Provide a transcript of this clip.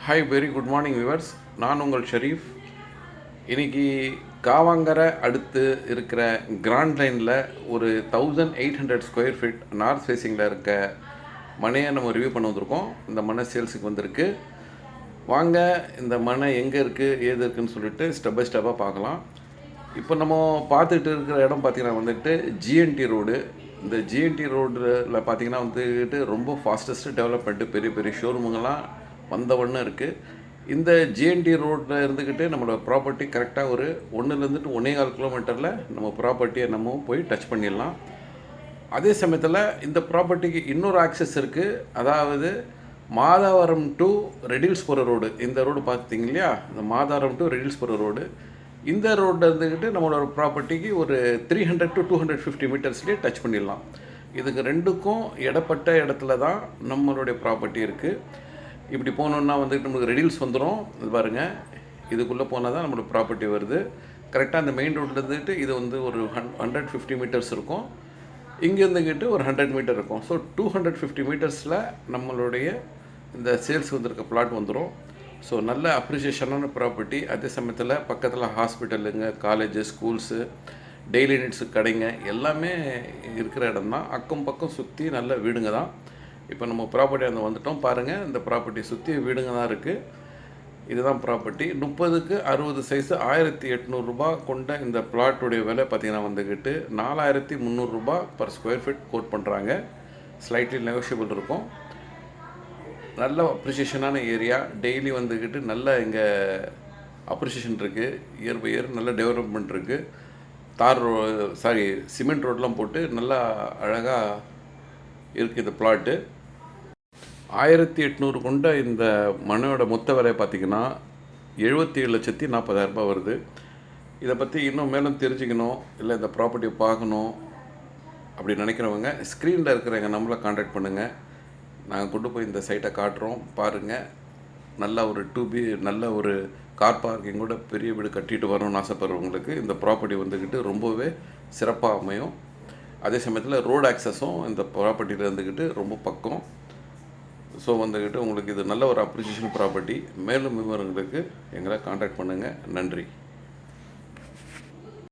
Hi, very good morning viewers. நான் உங்கள் ஷெரீஃப். இன்றைக்கி காவாங்கரை அடுத்து இருக்கிற கிராண்ட் லைனில் ஒரு 1800 ஸ்கொயர் ஃபீட் நார்த் ஃபேஸிங்கில் இருக்க மனையை நம்ம ரிவ்யூ பண்ண வந்திருக்கோம். இந்த மனை சேல்ஸுக்கு வந்திருக்கு. வாங்க இந்த மனை எங்கே இருக்குது, ஏது இருக்குதுன்னு சொல்லிட்டு ஸ்டெப் பை ஸ்டெப்பாக பார்க்கலாம். இப்போ நம்ம பார்த்துட்டு இருக்கிற இடம் பார்த்திங்கன்னா வந்துட்டு ஜிஎன்டி ரோடு. இந்த ஜிஎன்டி ரோடில் பார்த்திங்கன்னா வந்துட்டு ரொம்ப ஃபாஸ்டஸ்ட்டு டெவலப்மெண்ட்டு, பெரிய பெரிய ஷோரூமுங்கெல்லாம் வந்தவண்ணம் இருக்குது. இந்த ஜிஎன்டி ரோட்டில் இருந்துக்கிட்டு நம்மளோட ப்ராப்பர்ட்டி கரெக்டாக ஒரு 1லேருந்து 1.25 கிலோமீட்டரில் நம்ம ப்ராப்பர்ட்டியை நம்ம போய் டச் பண்ணிடலாம். அதே சமயத்தில் இந்த ப்ராப்பர்ட்டிக்கு இன்னொரு ஆக்சஸ் இருக்குது. அதாவது மாதாவரம் டு ரெடில்ஸ்புரம் ரோடு. இந்த ரோடு பார்த்திங்க இல்லையா, இந்த மாதாவரம் டு ரெடில்ஸ்புரம் ரோடு. இந்த ரோட்டில் இருந்துக்கிட்டு நம்மளோட ப்ராப்பர்ட்டிக்கு ஒரு 300 to 250 மீட்டர்ஸ்லேயே டச் பண்ணிடலாம். இதுக்கு ரெண்டுக்கும் இடப்பட்ட இடத்துல தான் நம்மளுடைய ப்ராப்பர்ட்டி இருக்குது. இப்படி போனோன்னா வந்துட்டு நம்மளுக்கு ரெடில்ஸ் வந்துடும். இது பாருங்கள், இதுக்குள்ளே போனால் தான் நம்மளோட ப்ராப்பர்ட்டி வருது. கரெக்டாக அந்த மெயின் ரோட்டில் இருந்துட்டு இது வந்து ஒரு 150 மீட்டர்ஸ் இருக்கும். இங்கேருந்துக்கிட்டு ஒரு 100 மீட்டர் இருக்கும். ஸோ 250 மீட்டர்ஸில் நம்மளுடைய இந்த சேல்ஸ் வந்திருக்க பிளாட் வந்துடும். ஸோ நல்ல அப்ரிசியேஷனான ப்ராப்பர்ட்டி. அதே சமயத்தில் பக்கத்தில் ஹாஸ்பிட்டலுங்க, காலேஜு, ஸ்கூல்ஸு, டெய்லி நீட்ஸு, கடைங்க எல்லாமே இருக்கிற இடம் தான். அக்கம் பக்கம் சுற்றி நல்ல வீடுங்க தான். இப்போ நம்ம ப்ராப்பர்ட்டி அந்த வந்துட்டோம். பாருங்கள், இந்த ப்ராப்பர்ட்டி சுற்றி வீடுங்க தான் இருக்குது. இதுதான் ப்ராப்பர்ட்டி. 30க்கு 60 சைஸு 1800 ரூபா கொண்ட இந்த பிளாட்டுடைய விலை பார்த்திங்கன்னா வந்துக்கிட்டு 4300 ரூபா பர் ஸ்கொயர் ஃபீட் கோட் பண்ணுறாங்க. ஸ்லைட்லி நெகோஷியபிள் இருக்கும். நல்ல அப்ரிசியேஷனான ஏரியா. டெய்லி வந்துக்கிட்டு நல்ல இங்கே அப்ரிசியேஷன் இருக்குது. இயர் பை இயர் நல்ல டெவலப்மெண்ட் இருக்குது. சிமெண்ட் ரோடெலாம் போட்டு நல்லா அழகாக இருக்குது இந்த பிளாட்டு. 1800 கொண்ட இந்த மனையோட மொத்த விலை பார்த்திங்கன்னா 77,40,000 ரூபாய் வருது. இதை பற்றி இன்னும் மேலும் தெரிஞ்சுக்கணும், இல்லை இந்த ப்ராப்பர்ட்டியை பார்க்கணும் அப்படி நினைக்கிறவங்க ஸ்க்ரீனில் இருக்கிற எங்கள் நம்பரை கான்டாக்ட் பண்ணுங்கள். நாங்கள் கொண்டு போய் இந்த சைட்டை காட்டுறோம். பாருங்கள், நல்ல ஒரு 2B நல்ல ஒரு கார் பார்க்கிங் கூட பெரிய வீடு கட்டிட்டு வரணும்னு ஆசைப்படுறவங்களுக்கு இந்த ப்ராப்பர்ட்டி வந்துக்கிட்டு ரொம்பவே சிறப்பாக அமையும். அதே சமயத்தில் ரோடு ஆக்சஸும் இந்த ப்ராப்பர்ட்டியில் இருந்துக்கிட்டு ரொம்ப பக்கம். ஸோ வந்துக்கிட்டு உங்களுக்கு இது நல்ல ஒரு அப்ரிசியேஷன் ப்ராப்பர்ட்டி. மேலும் விவரங்களுக்கு எங்களை கான்டாக்ட் பண்ணுங்கள். நன்றி.